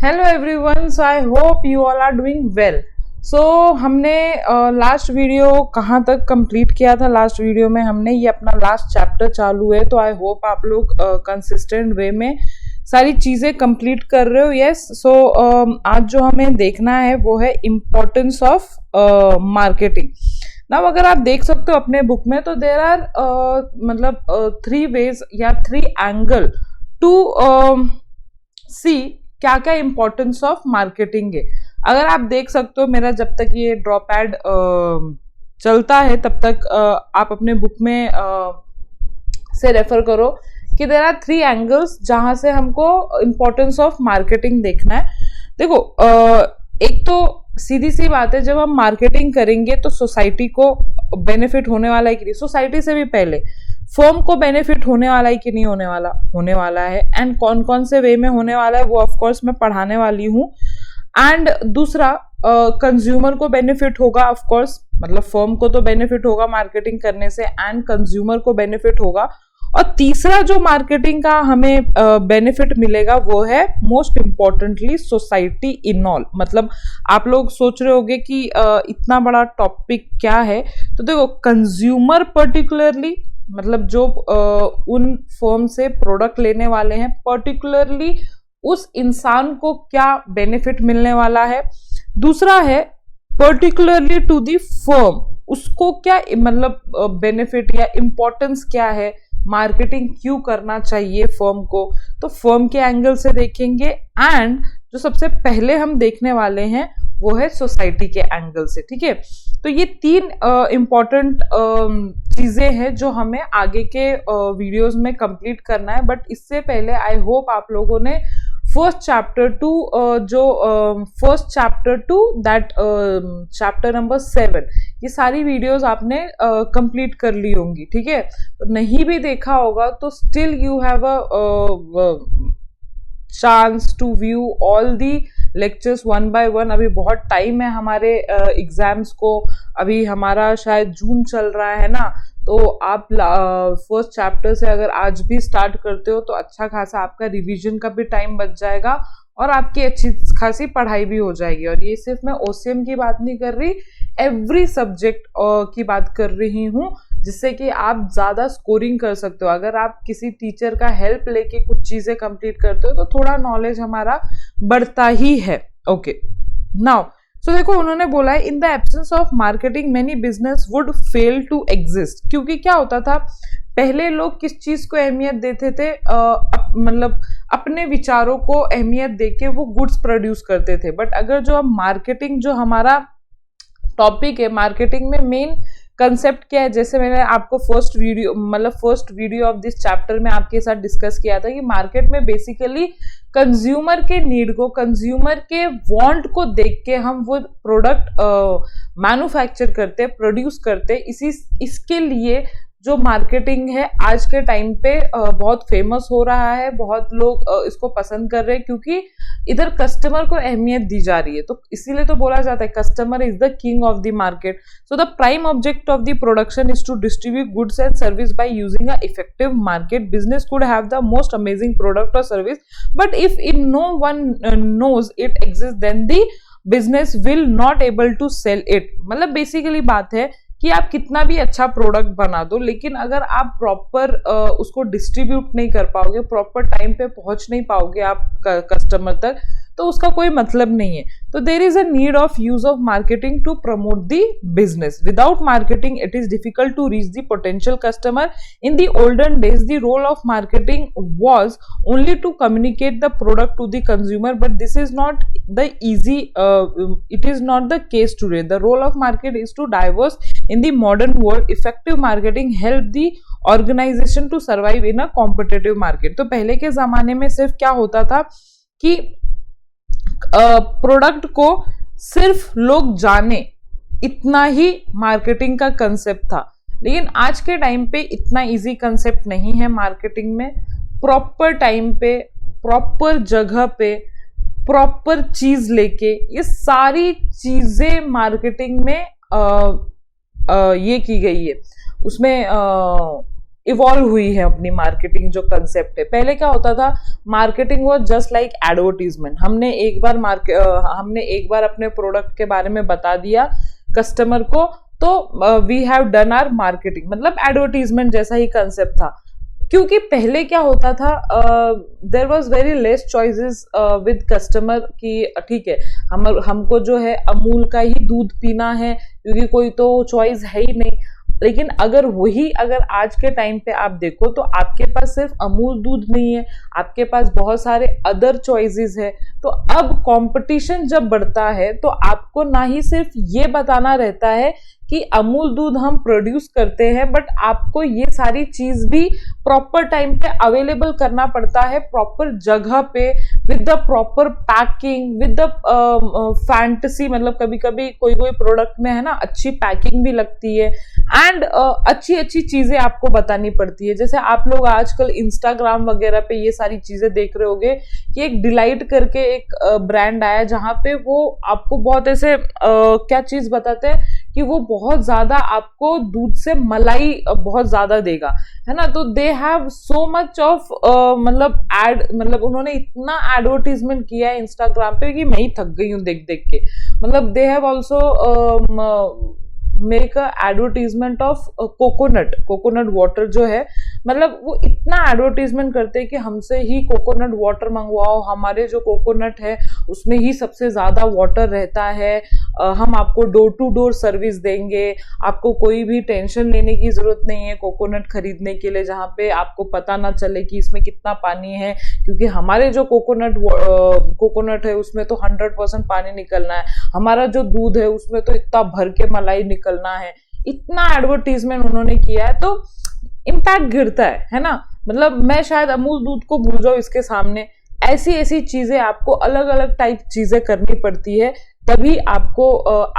Hello everyone, so I hope you all are doing well. So हमने last video कहाँ तक complete किया था? लास्ट वीडियो में हमने ये अपना लास्ट चैप्टर चालू है, तो आई होप आप लोग कंसिस्टेंट वे में सारी चीजें कंप्लीट कर रहे हो। यस, सो आज जो हमें देखना है वो है इम्पोर्टेंस ऑफ मार्केटिंग। नाउ अगर आप देख सकते हो अपने बुक में, तो देर आर मतलब 3 वेज या 3 एंगल टू सी क्या क्या इंपॉर्टेंस ऑफ मार्केटिंग है। अगर आप देख सकते हो, मेरा जब तक ये ड्रॉ पैड चलता है तब तक आप अपने बुक में से रेफर करो कि देयर आर 3 एंगल्स जहां से हमको इंपॉर्टेंस ऑफ मार्केटिंग देखना है। देखो, एक तो सीधी सी बात है, जब हम मार्केटिंग करेंगे तो सोसाइटी को बेनिफिट होने वाला है कि नहीं, सोसाइटी से भी पहले फर्म को बेनिफिट होने वाला है कि नहीं होने वाला है, एंड कौन कौन से वे में होने वाला है वो ऑफ कोर्स मैं पढ़ाने वाली हूँ। एंड दूसरा, कंज्यूमर को बेनिफिट होगा ऑफ कोर्स, मतलब फर्म को तो बेनिफिट होगा मार्केटिंग करने से, एंड कंज्यूमर को बेनिफिट होगा। और तीसरा जो मार्केटिंग का हमें बेनिफिट मिलेगा वो है most importantly society in all. मतलब आप लोग सोच रहे होंगे कि इतना बड़ा टॉपिक क्या है, तो देखो कंज्यूमर पर्टिकुलरली, मतलब जो उन फर्म से प्रोडक्ट लेने वाले हैं, पर्टिकुलरली उस इंसान को क्या बेनिफिट मिलने वाला है। दूसरा है पर्टिकुलरली टू दी फर्म, उसको क्या मतलब बेनिफिट या इंपॉर्टेंस क्या है, मार्केटिंग क्यों करना चाहिए फर्म को, तो फर्म के एंगल से देखेंगे। एंड जो सबसे पहले हम देखने वाले हैं वो है सोसाइटी के एंगल से। ठीक है, तो ये 3 इंपॉर्टेंट चीजें हैं जो हमें आगे के वीडियोस में कंप्लीट करना है। बट इससे पहले आई होप आप लोगों ने first chapter two that chapter number 7, ये सारी वीडियोस आपने कंप्लीट कर ली होंगी। ठीक है, तो नहीं भी देखा होगा तो still you have a chance to view all the lectures 1 by 1। अभी बहुत टाइम है हमारे एग्जाम्स को, अभी हमारा शायद जून चल रहा है ना, तो आप फर्स्ट चैप्टर से अगर आज भी स्टार्ट करते हो तो अच्छा खासा आपका रिवीजन का भी टाइम बच जाएगा और आपकी अच्छी खासी पढ़ाई भी हो जाएगी। और ये सिर्फ मैं OCM की बात नहीं कर रही, एवरी सब्जेक्ट की बात कर रही हूँ, जिससे कि आप ज्यादा स्कोरिंग कर सकते हो। अगर आप किसी टीचर का हेल्प लेके कुछ चीजें कंप्लीट करते हो तो थोड़ा नॉलेज हमारा बढ़ता ही है। ओके, नाउ सो देखो, उन्होंने बोला है in the absence of marketing many business would fail to exist. क्योंकि क्या होता था, पहले लोग किस चीज को अहमियत देते थे, मतलब अपने विचारों को अहमियत देके वो गुड्स प्रोड्यूस करते थे। बट अगर जो अब मार्केटिंग, जो हमारा टॉपिक है, मार्केटिंग में मेन कंसेप्ट क्या है, जैसे मैंने आपको first video of this chapter में आपके साथ डिस्कस किया था कि मार्केट में बेसिकली कंज्यूमर के नीड को, कंज्यूमर के वांट को देख के हम वो प्रोडक्ट मैन्युफैक्चर करते, प्रोड्यूस करते। इसके लिए जो मार्केटिंग है आज के टाइम पे बहुत फेमस हो रहा है, बहुत लोग इसको पसंद कर रहे हैं, क्योंकि इधर कस्टमर को अहमियत दी जा रही है। तो इसीलिए तो बोला जाता है customer is the king of the market. So the prime object of the production is to distribute goods and service by using a effective market. Business could have the most amazing product और service, but if in no one knows it exist then the business will not able to sell it. मतलब basically बात है कि आप कितना भी अच्छा product बना दो, लेकिन अगर आप प्रॉपर उसको डिस्ट्रीब्यूट नहीं कर पाओगे, प्रॉपर टाइम पे पहुंच नहीं पाओगे आप कस्टमर तक, तो उसका कोई मतलब नहीं है। तो there is a need of use of marketing to promote the business. Without marketing it is difficult to reach the potential customer. In the olden days the role of marketing was only to communicate the product to the consumer, but this is not the easy it is not the case today. The role of market is to diverse in the modern world. Effective marketing help the organization to survive in a competitive market. तो पहले के जमाने में सिर्फ क्या होता था कि प्रोडक्ट को सिर्फ लोग जाने, इतना ही मार्केटिंग का कंसेप्ट था। लेकिन आज के टाइम पे इतना इजी कंसेप्ट नहीं है मार्केटिंग में। प्रॉपर टाइम पे, प्रॉपर जगह पे, प्रॉपर चीज लेके, ये सारी चीजें मार्केटिंग में ये की गई है। उसमें इवॉल्व हुई है अपनी मार्केटिंग जो कंसेप्ट है। पहले क्या होता था, marketing was just like advertisement. हमने एक बार अपने प्रोडक्ट के बारे में बता दिया कस्टमर को, तो we have done our marketing, मतलब एडवर्टीजमेंट जैसा ही कंसेप्ट था। क्योंकि पहले क्या होता था, there was very less choices with customer कि ठीक है हमको जो है अमूल का ही दूध पीना है, क्योंकि कोई तो चॉइस है ही नहीं। लेकिन अगर आज के टाइम पे आप देखो तो आपके पास सिर्फ अमूल दूध नहीं है, आपके पास बहुत सारे अदर चॉइसेस है। तो अब कंपटीशन जब बढ़ता है तो आपको ना ही सिर्फ ये बताना रहता है कि अमूल दूध हम प्रोड्यूस करते हैं, बट आपको ये सारी चीज भी प्रॉपर टाइम पे अवेलेबल करना पड़ता है, प्रॉपर जगह पे, with the proper packing, with the fantasy. मतलब कभी कभी कोई प्रोडक्ट में है ना अच्छी पैकिंग भी लगती है, एंड अच्छी अच्छी चीजें आपको बतानी पड़ती है। जैसे आप लोग आजकल इंस्टाग्राम वगैरह पे ये सारी चीजें देख रहे होगे कि एक डिलाइट करके एक ब्रांड आया, जहां पे वो आपको बहुत ऐसे क्या चीज बताते हैं कि वो बहुत ज्यादा आपको दूध से मलाई बहुत ज्यादा देगा, है ना। तो they have so much of मतलब उन्होंने इतना एडवर्टीजमेंट किया है इंस्टाग्राम पे कि मैं ही थक गई हूँ देख देख के। मतलब they have also make a advertisement of coconut water जो है, मतलब वो इतना एडवर्टीजमेंट करते हैं कि हमसे ही कोकोनट वाटर मंगवाओ, हमारे जो कोकोनट है उसमें ही सबसे ज्यादा वाटर रहता है, हम आपको डोर टू डोर सर्विस देंगे, आपको कोई भी टेंशन लेने की जरूरत नहीं है कोकोनट खरीदने के लिए, जहाँ पे आपको पता ना चले कि इसमें कितना पानी है, क्योंकि हमारे जो कोकोनट है उसमें तो 100% पानी निकलना है, हमारा जो दूध है उसमें तो इतना भर के मलाई निकलना है। इतना एडवर्टीजमेंट उन्होंने किया है, तो इम्पैक्ट गिरता है ना। मतलब मैं शायद अमूल दूध को भूल जाऊं इसके सामने। ऐसी ऐसी चीजें आपको अलग अलग टाइप चीजें करनी पड़ती है, तभी आपको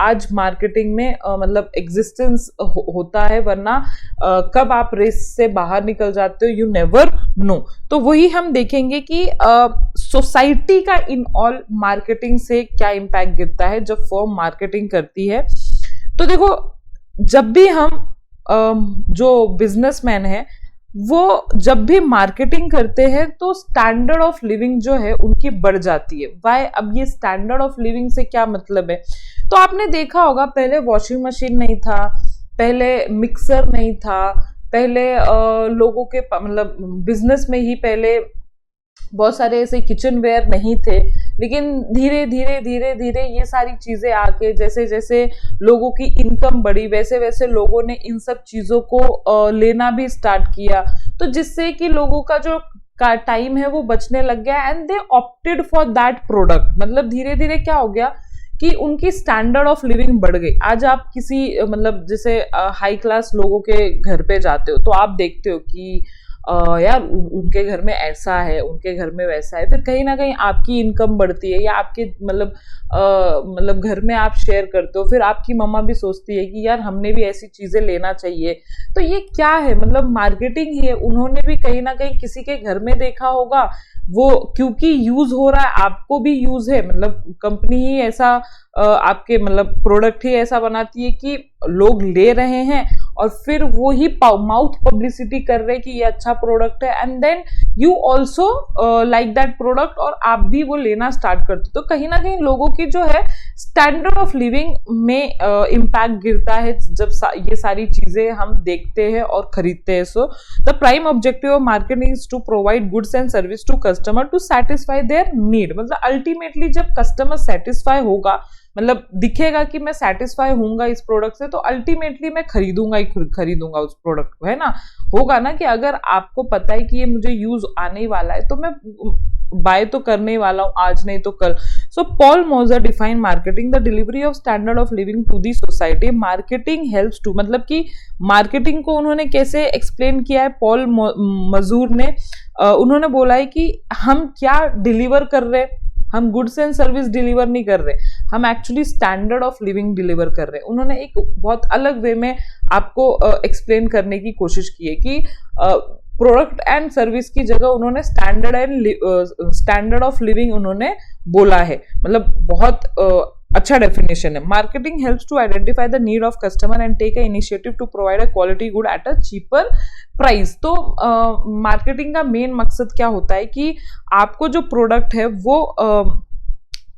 आज मार्केटिंग में मतलब एग्जिस्टेंस होता है, वरना कब आप रेस से बाहर निकल जाते हो यू नेवर नो। तो वही हम देखेंगे कि सोसाइटी का इन ऑल मार्केटिंग से क्या इम्पैक्ट गिरता है जब फर्म मार्केटिंग करती है। तो देखो, जब भी हम जो बिजनेसमैन है वो जब भी मार्केटिंग करते हैं तो स्टैंडर्ड ऑफ लिविंग जो है उनकी बढ़ जाती है। वाई? अब ये स्टैंडर्ड ऑफ लिविंग से क्या मतलब है, तो आपने देखा होगा पहले वॉशिंग मशीन नहीं था, पहले मिक्सर नहीं था, पहले लोगों के मतलब बिजनेस में ही पहले बहुत सारे ऐसे किचन वेयर नहीं थे। लेकिन धीरे धीरे धीरे धीरे ये सारी चीजें आके जैसे जैसे लोगों की इनकम बढ़ी, वैसे वैसे लोगों ने इन सब चीजों को लेना भी स्टार्ट किया, तो जिससे कि लोगों का जो टाइम है वो बचने लग गया, and they opted for that product. मतलब धीरे धीरे क्या हो गया कि उनकी स्टैंडर्ड ऑफ लिविंग बढ़ गई। आज आप किसी मतलब जैसे हाई क्लास लोगों के घर पे जाते हो तो आप देखते हो कि यार उनके घर में ऐसा है, उनके घर में वैसा है, फिर कहीं ना कहीं आपकी इनकम बढ़ती है, या आपके मतलब घर में आप शेयर करते हो, फिर आपकी मम्मा भी सोचती है कि यार हमने भी ऐसी चीजें लेना चाहिए। तो ये क्या है, मतलब मार्केटिंग ही है। उन्होंने भी कहीं ना कहीं किसी के घर में देखा होगा, वो क्योंकि यूज हो रहा है आपको भी यूज है, मतलब कंपनी ही ऐसा आपके मतलब प्रोडक्ट ही ऐसा बनाती है कि लोग ले रहे हैं, और फिर वो ही माउथ पब्लिसिटी कर रहे हैं कि ये अच्छा प्रोडक्ट है, and then you also like that product, और आप भी वो लेना स्टार्ट करते हो। तो कहीं ना कहीं लोगों की जो है स्टैंडर्ड ऑफ लिविंग में इम्पैक्ट गिरता है जब ये सारी चीजें हम देखते हैं और खरीदते हैं। So the prime objective of marketing is to provide goods and service to customer to satisfy their need. मतलब अल्टीमेटली जब कस्टमर सेटिस्फाई होगा, मतलब दिखेगा कि मैं सेटिस्फाई होऊंगा इस प्रोडक्ट से, तो अल्टीमेटली मैं खरीदूंगा ही खरीदूंगा उस प्रोडक्ट को, है ना। होगा ना कि अगर आपको पता है कि ये मुझे यूज आने ही वाला है तो मैं बाय तो करने ही वाला हूं, आज नहीं तो कल। So Paul Mazur define marketing the delivery of standard of living to the society. Marketing helps to, मतलब कि मार्केटिंग को उन्होंने कैसे एक्सप्लेन किया है पॉल मजूर ने, उन्होंने बोला है कि हम क्या डिलीवर कर रहे हैं, हम गुड्स एंड सर्विस डिलीवर नहीं कर रहे, हम actually standard of living deliver कर रहे हैं। उन्होंने एक बहुत अलग वे में आपको एक्सप्लेन करने की कोशिश की है कि प्रोडक्ट एंड सर्विस की जगह उन्होंने स्टैंडर्ड ऑफ लिविंग उन्होंने बोला है। मतलब बहुत अच्छा डेफिनेशन है। Marketing helps to identify the need of customer and take a initiative to provide a quality good at a cheaper price. तो मार्केटिंग का मेन मकसद क्या होता है कि आपको जो प्रोडक्ट है वो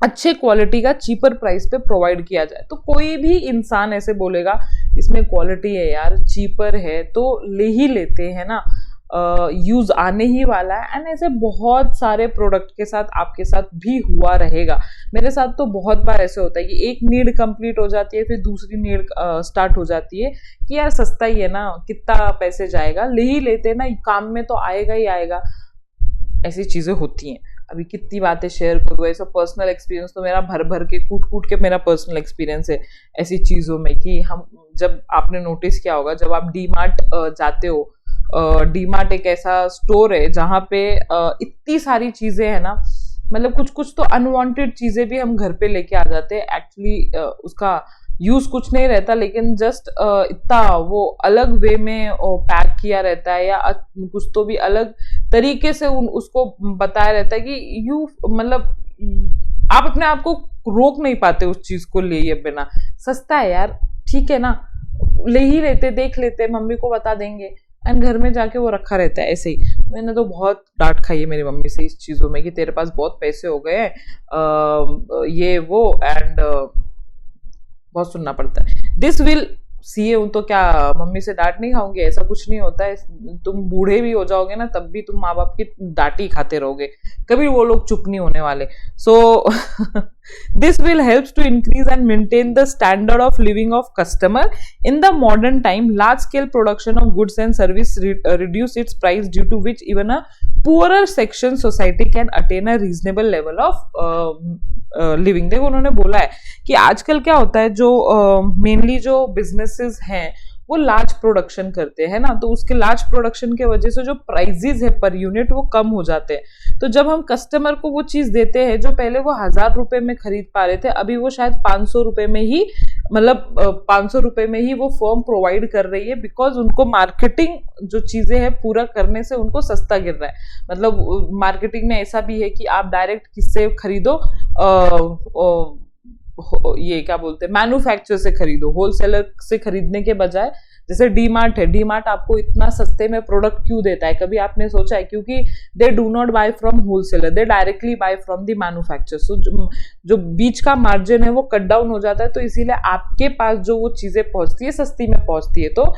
अच्छे क्वालिटी का चीपर प्राइस पे प्रोवाइड किया जाए। तो कोई भी इंसान ऐसे बोलेगा इसमें क्वालिटी है यार, चीपर है, तो ले ही लेते हैं ना, यूज आने ही वाला है। एंड ऐसे बहुत सारे प्रोडक्ट के साथ आपके साथ भी हुआ रहेगा। मेरे साथ तो बहुत बार ऐसे होता है कि एक नीड कंप्लीट हो जाती है, फिर दूसरी नीड स्टार्ट हो जाती है कि यार सस्ता ही है ना, कितना पैसे जाएगा, ले ही लेते हैं ना, काम में तो आएगा ही आएगा। ऐसी चीजें होती हैं। अभी कितनी बातें शेयर करूँ, ऐसा पर्सनल एक्सपीरियंस तो मेरा भर भर के कूट कूट के मेरा पर्सनल एक्सपीरियंस है ऐसी चीजों में कि हम, जब आपने नोटिस किया होगा, जब आप डी मार्ट जाते हो, डी मार्ट एक ऐसा स्टोर है जहाँ पे इतनी सारी चीजें है ना, मतलब कुछ कुछ तो अनवांटेड चीजें भी हम घर पे लेके आ जाते हैं। एक्चुअली उसका यूज कुछ नहीं रहता, लेकिन जस्ट इतना वो अलग वे में पैक किया रहता है, या कुछ तो भी अलग तरीके से उसको बताया रहता है कि यू, मतलब आप अपने आप को रोक नहीं पाते उस चीज को लिए बिना। सस्ता है यार, ठीक है ना, ले ही लेते, देख लेते, मम्मी को बता देंगे, एंड घर में जाके वो रखा रहता है ऐसे ही। मैंने तो बहुत डांट खाई है मेरी मम्मी से इस चीजों में कि तेरे पास बहुत पैसे हो गए हैं, ये वो, एंड बहुत सुनना पड़ता है। दिस विल सीए हूं तो क्या मम्मी से डांट नहीं खाओगे? ऐसा कुछ नहीं होता है। तुम बूढ़े भी हो जाओगे ना, तब भी तुम माँ बाप की डांट ही खाते रहोगे, कभी वो लोग चुप नहीं होने वाले। सो this will helps to increase and maintain the standard of living of customer. In the modern time, large scale production of goods and service reduce its price, due to which even a poorer section society can attain a reasonable level of living. देखो उन्होंने बोला है कि आजकल क्या होता है, जो मेनली जो बिजनेसेस हैं वो लार्ज प्रोडक्शन करते हैं ना, तो उसके लार्ज प्रोडक्शन के वजह से जो प्राइजेस है पर यूनिट वो कम हो जाते हैं। तो जब हम कस्टमर को वो चीज देते हैं जो पहले वो 1000 रुपए में खरीद पा रहे थे, अभी वो शायद 500 रुपए में ही, मतलब 500 रुपए में ही वो फर्म प्रोवाइड कर रही है, बिकॉज उनको मार्केटिंग जो चीजें हैं पूरा करने से उनको सस्ता गिर रहा है। मतलब मार्केटिंग में ऐसा भी है कि आप डायरेक्ट किससे खरीदो, ये क्या बोलते हैं, मैन्युफैक्चर से खरीदो, होलसेलर से खरीदने के बजाय। जैसे डी मार्ट है, डी मार्ट आपको इतना सस्ते में प्रोडक्ट क्यों देता है, कभी आपने सोचा है? क्योंकि they do not buy from wholesaler, they directly buy from the manufacture. So जो बीच का मार्जिन है वो कट डाउन हो जाता है, तो इसीलिए आपके पास जो वो चीजें पहुंचती है सस्ती में पहुंचती है। तो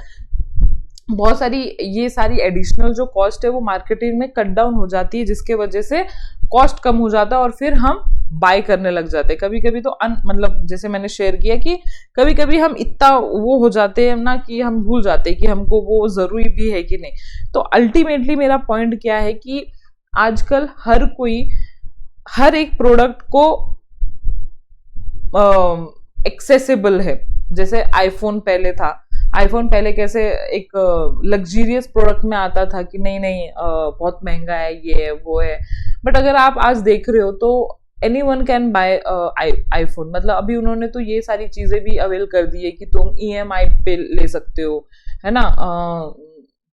बहुत सारी ये सारी एडिशनल जो कॉस्ट है वो मार्केटिंग में कट डाउन हो जाती है, जिसके वजह से कॉस्ट कम हो जाता है और फिर हम बाय करने लग जाते हैं। कभी कभी तो मतलब जैसे मैंने शेयर किया कि कभी कभी हम इतना वो हो जाते हैं ना कि हम भूल जाते हैं कि हमको वो जरूरी भी है कि नहीं। तो अल्टीमेटली मेरा पॉइंट क्या है कि आजकल हर कोई हर एक प्रोडक्ट को एक्सेसिबल है। जैसे आईफोन पहले था, आईफोन पहले कैसे एक लग्जरियस प्रोडक्ट में आता था कि नहीं नहीं बहुत महंगा है, ये है वो है, बट अगर आप आज देख रहे हो तो एनीवन कैन बाय आईफोन। मतलब अभी उन्होंने तो ये सारी चीजें भी अवेल कर दी है कि तुम ईएमआई पे ले सकते हो, है ना।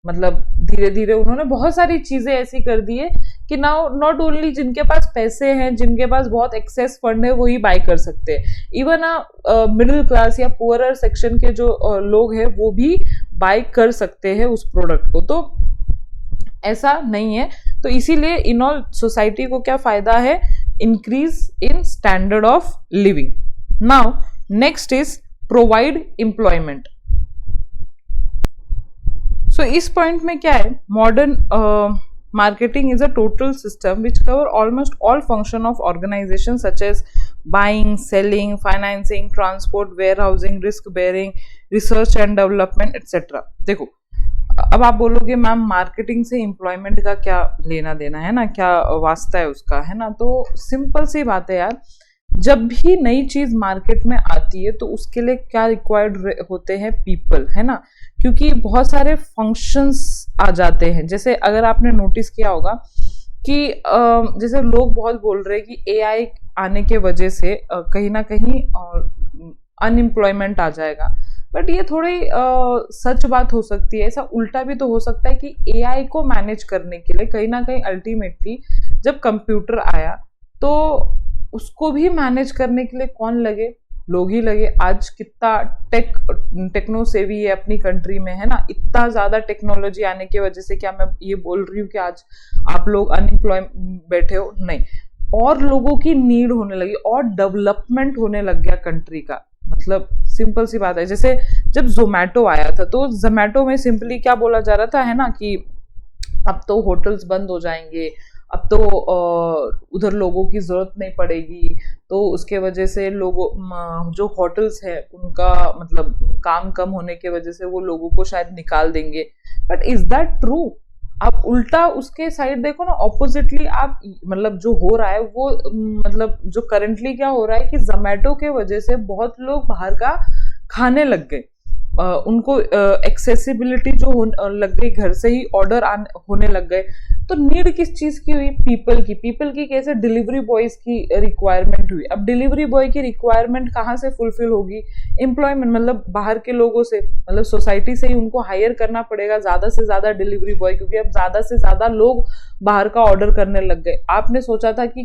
मतलब धीरे धीरे उन्होंने बहुत सारी चीजें ऐसी कर दी है कि नाउ नॉट ओनली जिनके पास पैसे हैं, जिनके पास बहुत एक्सेस फंड है, वही बाय कर सकते हैं। इवन मिडिल क्लास या पुअरर सेक्शन के जो लोग हैं वो भी बाय कर सकते हैं उस प्रोडक्ट को। तो ऐसा नहीं है। तो इसीलिए इन ऑल सोसाइटी को क्या फायदा है? Increase in standard of living. Now next is provide employment. So इस पॉइंट में क्या है, modern marketing is a total system which cover almost all function of organization such as buying, selling, financing, transport, warehousing, risk bearing, research and development etcetera. देखो अब आप बोलोगे ma'am marketing से employment का क्या लेना देना है ना, क्या वास्ता है उसका, है ना। तो सिंपल सी बात है यार, जब भी नई चीज मार्केट में आती है तो उसके लिए क्या रिक्वायर्ड होते हैं? पीपल, है ना। क्योंकि बहुत सारे फंक्शंस आ जाते हैं। जैसे अगर आपने नोटिस किया होगा कि जैसे लोग बहुत बोल रहे हैं कि एआई आने के वजह से कहीं ना कहीं अनएम्प्लॉयमेंट आ जाएगा, बट ये थोड़ी सच बात हो सकती है। ऐसा उल्टा भी तो हो सकता है कि एआई को मैनेज करने के लिए कहीं ना कहीं अल्टीमेटली जब कंप्यूटर आया तो उसको भी मैनेज करने के लिए कौन लगे? लोग ही लगे। आज कितना टेक्नो सेवी है अपनी कंट्री में, है ना, इतना ज्यादा टेक्नोलॉजी आने की वजह से क्या मैं ये बोल रही हूँ कि आज आप लोग अनएम्प्लॉय बैठे हो? नहीं, और लोगों की नीड होने लगी और डेवलपमेंट होने लग गया कंट्री का। मतलब सिंपल सी बात है, जैसे जब जोमेटो आया था तो जोमेटो में सिंपली क्या बोला जा रहा था, है ना, कि अब तो होटल्स बंद हो जाएंगे, अब तो उधर लोगों की जरूरत नहीं पड़ेगी, तो उसके वजह से लोगों जो होटल्स है उनका मतलब काम कम होने की वजह से वो लोगों को शायद निकाल देंगे। But is that true? आप उल्टा उसके साइड देखो ना, ऑपोजिटली आप मतलब जो हो रहा है वो मतलब जो करंटली क्या हो रहा है कि जोमेटो के वजह से बहुत लोग बाहर का खाने लग गए। उनको एक्सेसिबिलिटी जो लग गई, घर से ही ऑर्डर होने लग गए। तो नीड किस चीज की हुई? पीपल की कैसे? डिलीवरी बॉयज की रिक्वायरमेंट हुई। अब डिलीवरी बॉय की रिक्वायरमेंट कहाँ से फुलफिल होगी? एम्प्लॉयमेंट, मतलब बाहर के लोगों से, मतलब सोसाइटी से ही उनको हायर करना पड़ेगा ज्यादा से ज्यादा डिलीवरी बॉय, क्योंकि अब ज्यादा से ज्यादा लोग बाहर का ऑर्डर करने लग गए। आपने सोचा था कि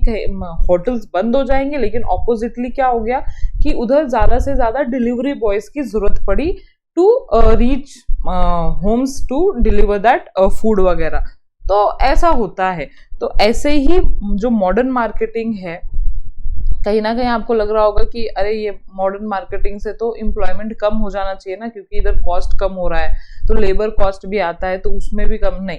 होटल्स बंद हो जाएंगे, लेकिन ऑपोजिटली क्या हो गया कि उधर ज्यादा से ज्यादा डिलीवरी बॉयज की जरूरत पड़ी to reach homes to deliver that food वगैरह। तो ऐसा होता है। तो ऐसे ही जो मॉडर्न मार्केटिंग है, कहीं ना कहीं आपको लग रहा होगा कि अरे ये मॉडर्न मार्केटिंग से तो एम्प्लॉयमेंट कम हो जाना चाहिए ना, क्योंकि इधर कॉस्ट कम हो रहा है, तो लेबर कॉस्ट भी आता है तो उसमें भी कम। नहीं,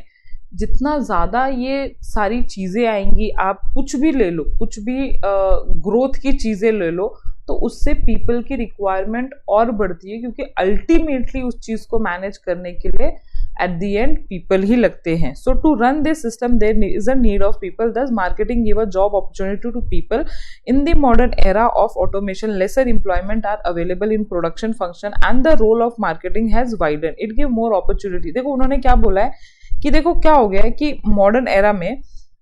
जितना ज्यादा ये सारी चीजें आएंगी, आप कुछ भी ले लो, कुछ भी ग्रोथ की चीजें ले लो, तो उससे पीपल की रिक्वायरमेंट और बढ़ती है, क्योंकि अल्टीमेटली उस चीज को मैनेज करने के लिए at the end people ही लगते हैं. So to run this system there is a need of people. Thus marketing give a job opportunity to people. In the modern era of automation, lesser employment are available in production function and the role of marketing has widened. It give more opportunity. देखो उन्होंने क्या बोला है कि देखो क्या हो गया है कि मॉडर्न एरा में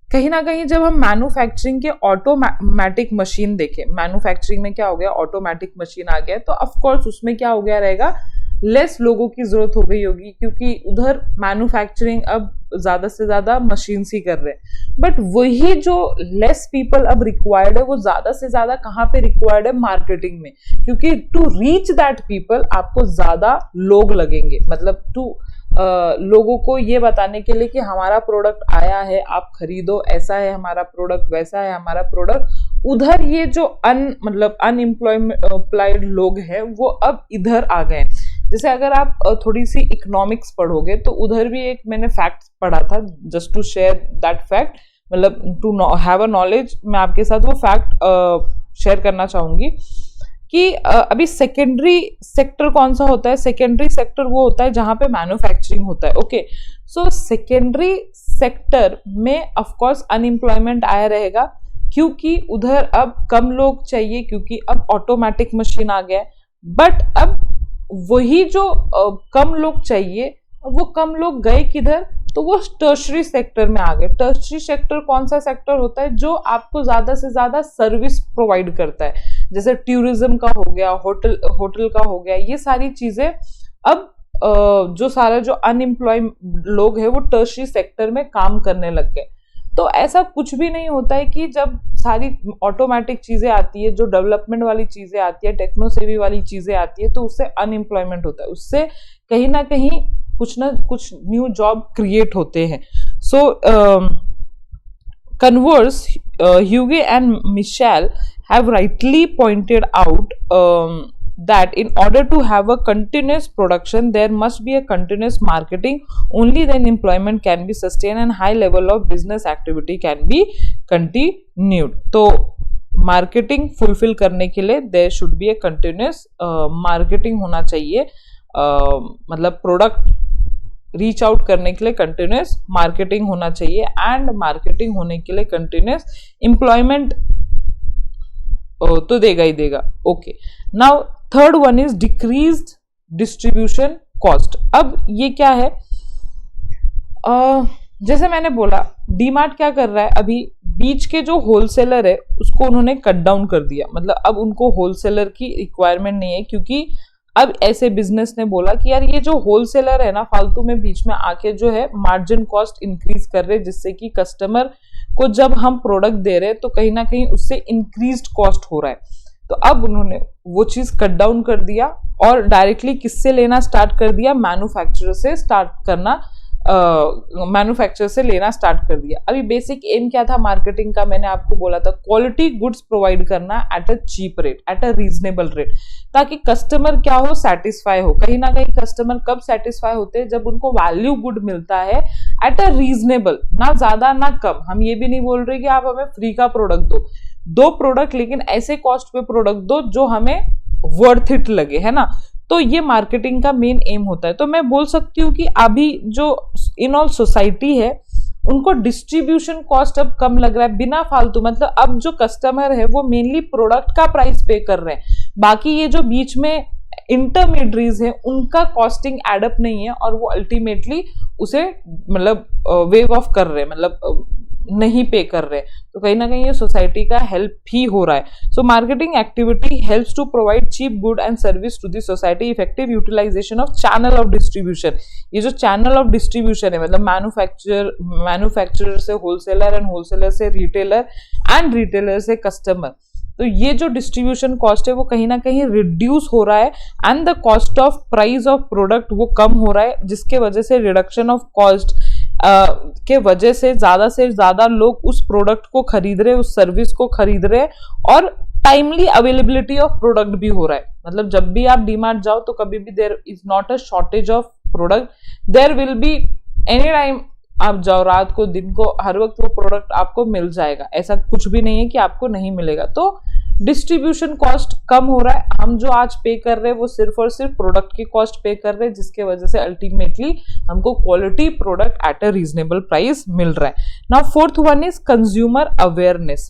कहीं ना कहीं जब हम मैन्युफैक्चरिंग के ऑटोमेटिक मशीन देखें, मैन्युफैक्चरिंग में क्या हो गया, ऑटोमेटिक मशीन आ गया, तो ऑफकोर्स उसमें क्या हो गया रहेगा, लेस लोगों की जरूरत हो गई होगी, क्योंकि उधर मैन्युफैक्चरिंग अब ज्यादा से ज्यादा मशीन ही कर रहे हैं। बट वही जो लेस पीपल अब रिक्वायर्ड है, वो ज्यादा से ज्यादा कहाँ पे रिक्वायर्ड है, मार्केटिंग में, क्योंकि टू रीच दैट पीपल आपको ज्यादा लोग लगेंगे, मतलब टू लोगों को ये बताने के लिए कि हमारा प्रोडक्ट आया है, आप खरीदो, ऐसा है हमारा प्रोडक्ट, वैसा है हमारा प्रोडक्ट। उधर ये जो अनएम्प्लॉयड लोग हैं वो अब इधर आ गए। जैसे अगर आप थोड़ी सी इकोनॉमिक्स पढ़ोगे तो उधर भी एक मैंने फैक्ट पढ़ा था, just to share that fact, मतलब टू हैव अ नॉलेज, मैं आपके साथ वो फैक्ट शेयर करना चाहूंगी कि अभी सेकेंडरी सेक्टर कौन सा होता है। सेकेंडरी सेक्टर वो होता है जहां पे मैन्युफैक्चरिंग होता है। ओके, सो सेकेंडरी सेक्टर में ऑफ कोर्स अनएम्प्लॉयमेंट आया रहेगा, क्योंकि उधर अब कम लोग चाहिए, क्योंकि अब ऑटोमेटिक मशीन आ गया है। बट अब वही जो कम लोग चाहिए, वो कम लोग गए किधर, तो वो टर्शरी सेक्टर में आ गए। टर्शरी सेक्टर कौन सा सेक्टर होता है, जो आपको ज्यादा से ज्यादा सर्विस प्रोवाइड करता है, जैसे टूरिज्म का हो गया, होटल का हो गया, ये सारी चीजें अब जो सारा जो अनएम्प्लॉय लोग हैं वो टर्शरी सेक्टर में काम करने लग गए। तो ऐसा कुछ भी नहीं होता है कि जब सारी ऑटोमेटिक चीजें आती है, जो डेवलपमेंट वाली चीजें आती है, टेक्नो सेवी वाली चीजें आती है, तो उससे अनएम्प्लॉयमेंट होता है, उससे कहीं ना कहीं कुछ ना कुछ न्यू जॉब क्रिएट होते हैं। So Converse Hughes and Michelle have rightly pointed out that in order to have a continuous production there must be a continuous marketing. Only then employment can be sustained and high level of business activity can be continued. तो marketing fulfil करने के लिए there should be a continuous marketing होना चाहिए, मतलब product reach out करने के लिए कंटिन्यूस मार्केटिंग होना चाहिए, एंड मार्केटिंग होने के लिए कंटिन्यूस एम्प्लॉयमेंट तो देगा ही देगा। Okay, now third one is decreased distribution cost. अब ये क्या है, जैसे मैंने बोला डीमार्ट क्या कर रहा है, अभी बीच के जो होलसेलर है उसको उन्होंने कट डाउन कर दिया, मतलब अब उनको होलसेलर की रिक्वायरमेंट नहीं है, क्योंकि अब ऐसे बिजनेस ने बोला कि यार ये जो होलसेलर है ना, फालतू में बीच में आके जो है मार्जिन कॉस्ट इंक्रीज कर रहे, जिससे कि कस्टमर को जब हम प्रोडक्ट दे रहे हैं तो कहीं ना कहीं उससे इंक्रीज्ड कॉस्ट हो रहा है। तो अब उन्होंने वो चीज कट डाउन कर दिया और डायरेक्टली किससे लेना स्टार्ट कर दिया, मैन्युफैक्चरर से स्टार्ट करना, मैन्युफैक्चरर से लेना स्टार्ट कर दिया। अभी बेसिक एम क्या था मार्केटिंग का, मैंने आपको बोला था क्वालिटी गुड्स प्रोवाइड करना at a cheap rate, at a reasonable rate, ताकि कस्टमर क्या हो, सेटिस्फाई हो। कहीं ना कहीं कस्टमर कब सेटिस्फाई होते हैं, जब उनको वैल्यू गुड मिलता है एट अ रीजनेबल, ना ज्यादा ना कम। हम ये भी नहीं बोल रहे कि आप हमें फ्री का प्रोडक्ट दो प्रोडक्ट, लेकिन ऐसे कॉस्ट पे प्रोडक्ट दो जो हमें वर्थ इट लगे, है ना। तो ये मार्केटिंग का मेन एम होता है। तो मैं बोल सकती हूँ कि अभी जो इन ऑल सोसाइटी है उनको डिस्ट्रीब्यूशन कॉस्ट अब कम लग रहा है, बिना फालतू, मतलब अब जो कस्टमर है वो मेनली प्रोडक्ट का प्राइस पे कर रहे हैं, बाकी ये जो बीच में इंटरमीडियरीज है उनका कॉस्टिंग एडअप नहीं है और वो अल्टीमेटली उसे मतलब वेव ऑफ कर रहे हैं, मतलब नहीं पे कर रहे। तो कहीं ना कहीं ये सोसाइटी का हेल्प ही हो रहा है। So marketing activity helps to provide cheap good and service to the society, effective utilization of channel of distribution. ये जो चैनल ऑफ डिस्ट्रीब्यूशन है, मतलब मैन्युफैक्चरर से होलसेलर एंड होलसेलर से रिटेलर एंड रिटेलर से कस्टमर, तो ये जो डिस्ट्रीब्यूशन कॉस्ट है वो कहीं ना कहीं रिड्यूस हो रहा है and the cost of price of product वो कम हो रहा है, जिसके वजह से रिडक्शन ऑफ कॉस्ट के वजह से ज्यादा लोग उस प्रोडक्ट को खरीद रहे, उस सर्विस को खरीद रहे, और टाइमली अवेलेबिलिटी ऑफ प्रोडक्ट भी हो रहा है। मतलब जब भी आप डीमार्ट जाओ तो कभी भी there is not a shortage of product, there will be any time, आप जाओ रात को दिन को हर वक्त वो प्रोडक्ट आपको मिल जाएगा, ऐसा कुछ भी नहीं है कि आपको नहीं मिलेगा। तो डिस्ट्रीब्यूशन कॉस्ट कम हो रहा है, हम जो आज पे कर रहे हैं वो सिर्फ और सिर्फ प्रोडक्ट की कॉस्ट पे कर रहे हैं, जिसके वजह से अल्टीमेटली हमको quality product at a reasonable price मिल रहा है। Now fourth one is consumer awareness.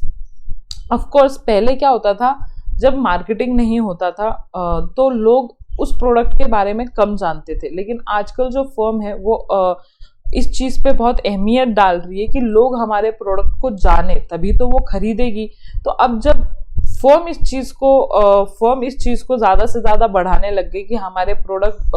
Of course पहले क्या होता था, जब मार्केटिंग नहीं होता था तो लोग उस प्रोडक्ट के बारे में कम जानते थे, लेकिन आजकल जो फर्म है वो इस चीज पे बहुत अहमियत डाल रही है कि लोग हमारे प्रोडक्ट को जाने, तभी तो वो खरीदेगी। तो अब जब फर्म इस चीज को ज्यादा से ज्यादा बढ़ाने लग गई कि हमारे प्रोडक्ट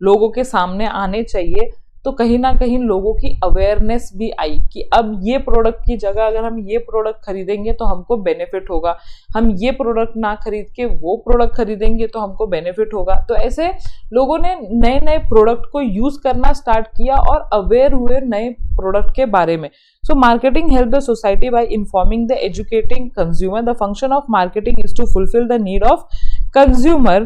लोगों के सामने आने चाहिए, तो कहीं ना कहीं लोगों की अवेयरनेस भी आई कि अब ये प्रोडक्ट की जगह अगर हम ये प्रोडक्ट खरीदेंगे तो हमको बेनिफिट होगा, हम ये प्रोडक्ट ना खरीद के वो प्रोडक्ट खरीदेंगे तो हमको बेनिफिट होगा। तो ऐसे लोगों ने नए नए प्रोडक्ट को यूज करना स्टार्ट किया और अवेयर हुए नए प्रोडक्ट के बारे में। So marketing help the society by informing the educating consumer. The function of marketing is to fulfill the need of consumer.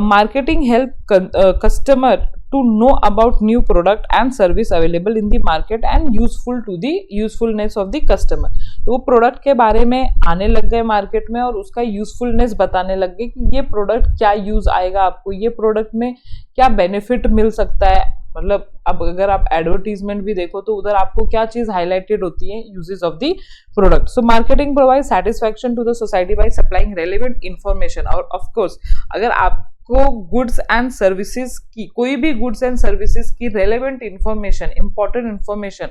Marketing help customer to know about new product and service available in the market and useful to the usefulness of the customer. तो वो product के बारे में आने लग गए market में और उसका यूजफुलनेस बताने लग गए कि ये प्रोडक्ट क्या यूज आएगा आपको, ये प्रोडक्ट में क्या बेनिफिट मिल सकता है। मतलब अब अगर आप एडवर्टीजमेंट भी देखो तो उधर आपको क्या चीज हाईलाइटेड होती है, uses of the product. So marketing provide satisfaction to the society by supplying relevant information. और ऑफ कोर्स अगर आपको गुड्स एंड सर्विसेज की, कोई भी गुड्स एंड सर्विसेज की रेलेवेंट इंफॉर्मेशन, इंपॉर्टेंट इंफॉर्मेशन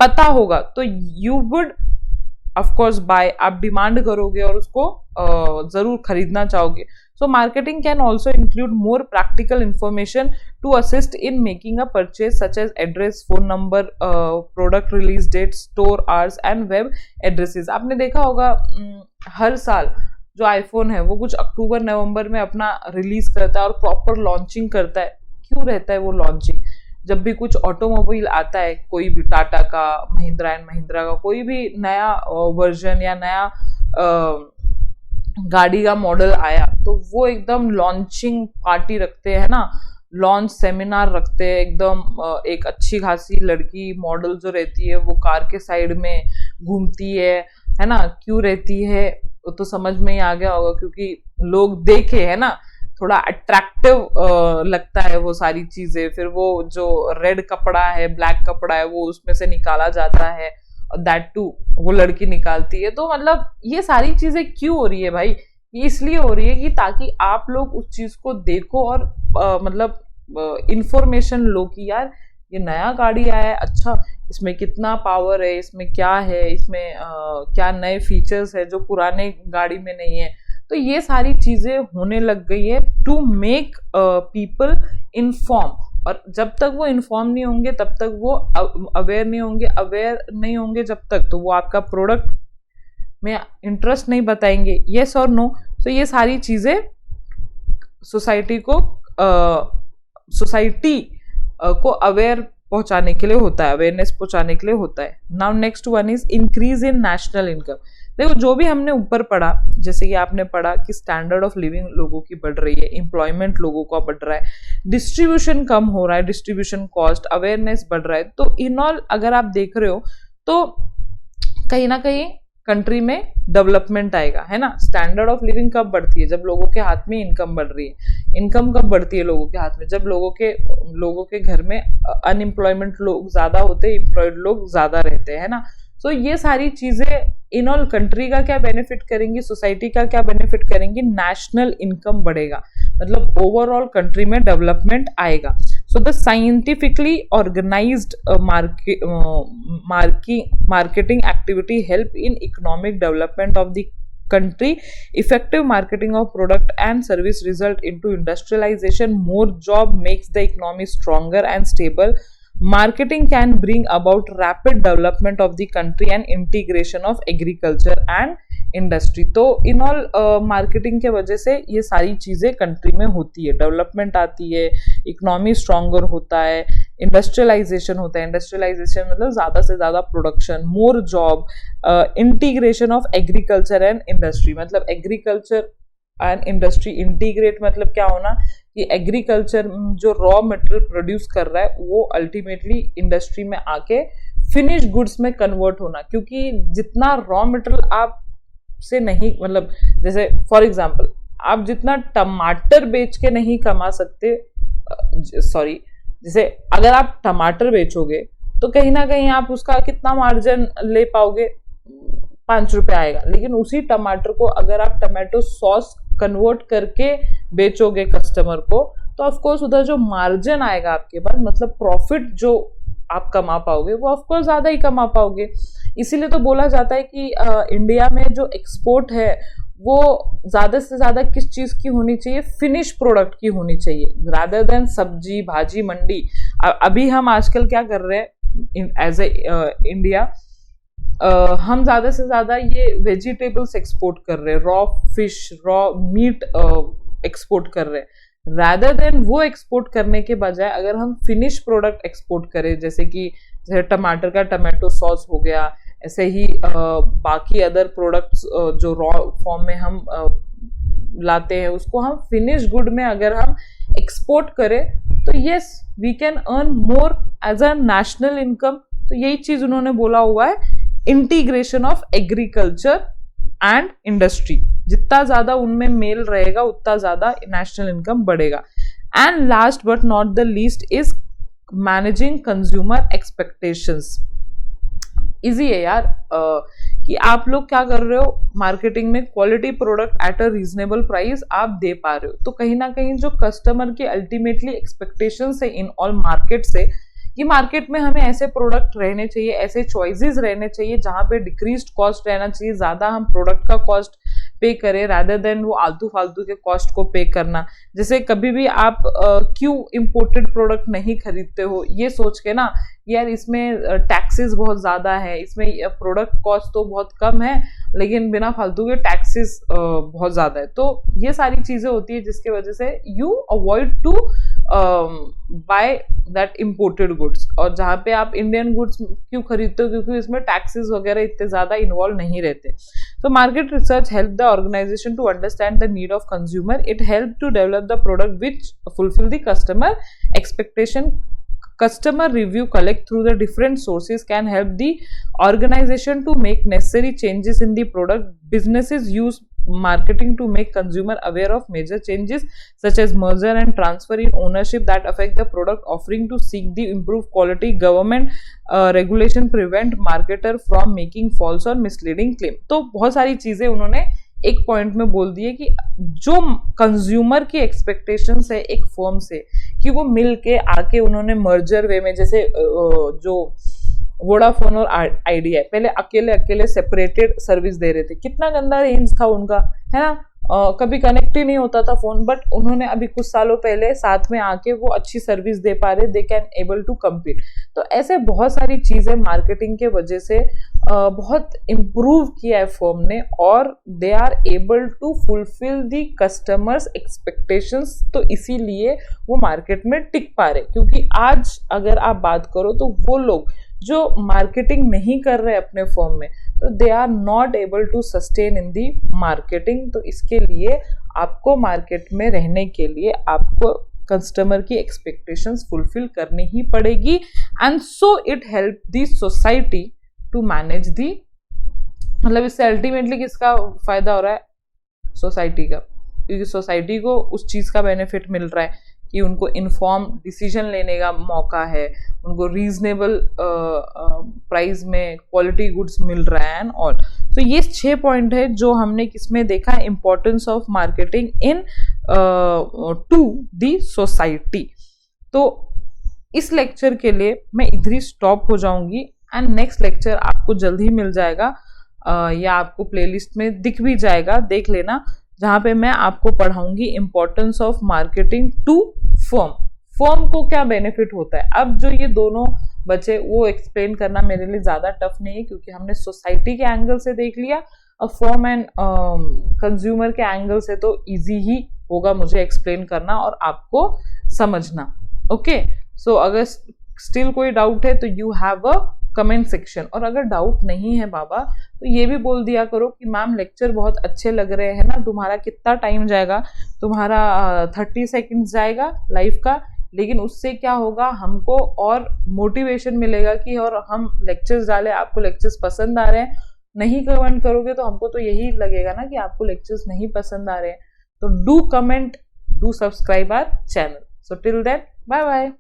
पता होगा तो you would of course buy, आप डिमांड करोगे और उसको जरूर खरीदना चाहोगे। So marketing can also include more practical information to assist in making a purchase such as address, phone number, product release date, store hours and web addresses। आपने देखा होगा हर साल जो आईफोन है वो कुछ अक्टूबर नवंबर में अपना रिलीज करता है और प्रॉपर लॉन्चिंग करता है। क्यों रहता है वो लॉन्चिंग? जब भी कुछ ऑटोमोबाइल आता है, कोई भी टाटा का, महिंद्रा एंड महिंद्रा का कोई भी नया वर्जन या नया गाड़ी का मॉडल आया तो वो एकदम लॉन्चिंग पार्टी रखते हैं ना, लॉन्च सेमिनार रखते हैं एकदम। एक अच्छी खासी लड़की मॉडल जो रहती है वो कार के साइड में घूमती है ना। क्यों रहती है तो समझ में ही आ गया होगा, क्योंकि लोग देखे है ना, थोड़ा अट्रैक्टिव लगता है वो सारी चीजें। फिर वो जो रेड कपड़ा है, ब्लैक कपड़ा है, वो उसमें से निकाला जाता है, दैट टू वो लड़की निकालती है। तो मतलब ये सारी चीजें क्यों हो रही है भाई? ये इसलिए हो रही है कि ताकि आप लोग उस चीज को देखो और मतलब इंफॉर्मेशन लो कि यार ये नया गाड़ी आया है, अच्छा इसमें कितना पावर है, इसमें क्या है, इसमें क्या नए फीचर्स है जो पुराने गाड़ी में नहीं है। तो ये सारी चीजें होने लग गई है टू मेक पीपल इन्फॉर्म। और जब तक वो इन्फॉर्म नहीं होंगे तब तक वो अवेयर नहीं होंगे जब तक, तो वो आपका प्रोडक्ट में इंटरेस्ट नहीं बताएंगे, यस और नो। तो ये सारी चीजें सोसाइटी को अवेयर पहुंचाने के लिए होता है, अवेयरनेस पहुंचाने के लिए होता है। Now next one is increase in national income. देखो जो भी हमने ऊपर पढ़ा, जैसे कि आपने पढ़ा कि स्टैंडर्ड ऑफ लिविंग लोगों की बढ़ रही है, एम्प्लॉयमेंट लोगों का बढ़ रहा है, डिस्ट्रीब्यूशन कम हो रहा है, डिस्ट्रीब्यूशन कॉस्ट, अवेयरनेस बढ़ रहा है, तो इन ऑल अगर आप देख रहे हो तो कहीं ना कहीं कंट्री में डेवलपमेंट आएगा, है ना। स्टैंडर्ड ऑफ लिविंग कब बढ़ती है? जब लोगों के हाथ में इनकम बढ़ रही है। इनकम कब बढ़ती है लोगों के हाथ में? जब लोगों के घर में अनएम्प्लॉयमेंट लोग ज्यादा होते हैं, एम्प्लॉयड लोग ज्यादा रहते हैं, है ना। सो ये सारी चीजें इन ऑल कंट्री का क्या बेनिफिट करेंगी, सोसाइटी का क्या बेनिफिट करेंगी? नेशनल इनकम बढ़ेगा, मतलब ओवरऑल कंट्री में डेवलपमेंट आएगा। So the scientifically organized marketing activity help in economic development of the country. Effective marketing of product and service result into industrialization. More job makes the economy stronger and stable. Marketing can bring about rapid development of the country and integration of agriculture and industry. तो in all marketing के वजह से ये सारी चीजें country में होती है, डेवलपमेंट आती है, इकोनॉमी स्ट्रॉन्गर होता है, इंडस्ट्रियलाइजेशन होता है। इंडस्ट्रियलाइजेशन मतलब ज्यादा से ज्यादा production, more job, integration of agriculture and industry, मतलब एग्रीकल्चर एंड इंडस्ट्री इंटीग्रेट मतलब क्या होना कि एग्रीकल्चर जो रॉ मटेरियल प्रोड्यूस कर रहा है वो अल्टीमेटली इंडस्ट्री में आके फिनिश गुड्स में कन्वर्ट होना। क्योंकि जितना रॉ मटेरियल आप से नहीं, मतलब जैसे फॉर एग्जांपल आप जितना टमाटर बेच के नहीं कमा सकते, सॉरी, जैसे अगर आप टमाटर बेचोगे तो कहीं ना कहीं आप उसका कितना मार्जिन ले पाओगे? 5 रुपए आएगा। लेकिन उसी टमाटर को अगर आप टमाटो सॉस कन्वर्ट करके बेचोगे कस्टमर को, तो ऑफकोर्स उधर जो मार्जिन आएगा आपके पास, मतलब प्रॉफिट जो आप कमा पाओगे वो ऑफकोर्स ज्यादा ही कमा पाओगे। इसीलिए तो बोला जाता है कि इंडिया में जो एक्सपोर्ट है वो ज्यादा से ज्यादा किस चीज की होनी चाहिए? फिनिश प्रोडक्ट की होनी चाहिए, रादर देन सब्जी भाजी मंडी। अभी हम आजकल क्या कर रहे हैं एज ए इंडिया, हम ज्यादा से ज्यादा ये वेजिटेबल्स एक्सपोर्ट कर रहे हैं, raw fish, raw meat export कर रहे हैं। रादर देन वो एक्सपोर्ट करने के बजाय अगर हम फिनिश प्रोडक्ट एक्सपोर्ट करें, जैसे कि टमाटर का टमाटो सॉस हो गया, ऐसे ही बाकी अदर प्रोडक्ट्स जो रॉ फॉर्म में हम लाते हैं उसको हम फिनिश गुड में अगर हम एक्सपोर्ट करें तो yes we can earn more as a national income. तो यही चीज उन्होंने बोला हुआ है, integration of agriculture and industry. जितना ज्यादा उनमें मेल रहेगा उतना ज्यादा नेशनल इनकम बढ़ेगा। And last but not the least is managing consumer expectations. Easy है यार, कि आप लोग क्या कर रहे हो, मार्केटिंग में quality product at a reasonable price आप दे पा रहे हो। तो कहीं ना कहीं जो कस्टमर की अल्टीमेटली एक्सपेक्टेशंस है इन ऑल मार्केट से, कि मार्केट में हमें ऐसे प्रोडक्ट रहने चाहिए, ऐसे चॉइसेस रहने चाहिए जहां पे डिक्रीज्ड कॉस्ट रहना चाहिए, ज्यादा हम प्रोडक्ट का कॉस्ट पे करें रादर देन वो आलतू फालतू के कॉस्ट को पे करना। जैसे कभी भी आप क्यों इंपोर्टेड प्रोडक्ट नहीं खरीदते हो ये सोच के ना, यार इसमें टैक्सेस बहुत ज्यादा है, इसमें प्रोडक्ट कॉस्ट तो बहुत कम है लेकिन बिना फालतू के टैक्सेस बहुत ज्यादा है। तो ये सारी चीजें होती है जिसके वजह से you avoid to buy that imported goods. और जहाँ पे आप इंडियन गुड्स क्यों खरीदते हो, क्योंकि इसमें टैक्सेस वगैरह इतने ज्यादा इन्वॉल्व नहीं रहते। So market research help the organization to understand the need of consumer. It help to develop the product which fulfill the customer expectation. Customer review collect through the different sources can help the organization to make necessary changes in the product. Businesses use marketing to make consumer aware of major changes such as merger and transfer in ownership that affect the product offering to seek the improved quality. Government regulation prevent marketer from making false or misleading claim. तो बहुत सारी चीजें उन्होंने एक point में बोल दिए कि जो कंज्यूमर की एक्सपेक्टेशंस है एक फर्म से कि वो मिल के आके उन्होंने मर्जर वे में, जैसे जो वोडाफोन और आइडिया पहले अकेले सेपरेटेड सर्विस दे रहे थे, कितना गंदा रेंज था उनका, है ना। कभी कनेक्ट ही नहीं होता था फोन, बट उन्होंने अभी कुछ सालों पहले साथ में आके वो अच्छी सर्विस दे पा रहे, they can able to compete. तो ऐसे बहुत सारी चीजें मार्केटिंग के वजह से बहुत इम्प्रूव किया है फर्म ने, और they are able to fulfil the customers expectations. तो इसीलिए वो मार्केट में टिक पा रहे, क्योंकि आज अगर आप बात करो तो वो लोग जो मार्केटिंग नहीं कर रहे अपने फर्म में, तो they are not able to sustain in the marketing. तो इसके लिए आपको मार्केट में रहने के लिए आपको कस्टमर की एक्सपेक्टेशंस फुलफिल करनी ही पड़ेगी, and so it help the society to manage the, मतलब इससे अल्टीमेटली किसका फायदा हो रहा है? सोसाइटी का, क्योंकि सोसाइटी को उस चीज का बेनिफिट मिल रहा है कि उनको इन्फॉर्म डिसीजन लेने का मौका है, उनको रीजनेबल प्राइस में क्वालिटी गुड्स मिल रहा है एंड ऑल। तो ये 6 पॉइंट है जो हमने किसमें देखा, importance of marketing in to the society. तो इस लेक्चर के लिए मैं इधर ही स्टॉप हो जाऊंगी, एंड नेक्स्ट लेक्चर आपको जल्द ही मिल जाएगा, या आपको प्लेलिस्ट में दिख भी जाएगा, देख लेना, जहां पे मैं आपको पढ़ाऊंगी importance of marketing to firm. Firm को क्या बेनिफिट होता है। अब जो ये दोनों बचे वो एक्सप्लेन करना मेरे लिए ज्यादा टफ नहीं है, क्योंकि हमने सोसाइटी के एंगल से देख लिया, और फर्म एंड कंज्यूमर के एंगल से तो इजी ही होगा मुझे एक्सप्लेन करना और आपको समझना। ओके, सो अगर स्टिल कोई डाउट है तो you have a comment section, और अगर डाउट नहीं है बाबा तो ये भी बोल दिया करो कि मैम लेक्चर बहुत अच्छे लग रहे हैं ना, तुम्हारा कितना टाइम जाएगा, तुम्हारा 30 सेकंड्स जाएगा लाइव का, लेकिन उससे क्या होगा, हमको और मोटिवेशन मिलेगा कि और हम लेक्चर्स डालें, आपको लेक्चर्स पसंद आ रहे हैं। नहीं कमेंट करोगे तो हमको तो यही लगेगा ना कि आपको लेक्चर्स नहीं पसंद आ रहे हैं। तो do comment, do subscribe our channel. So till then, bye bye.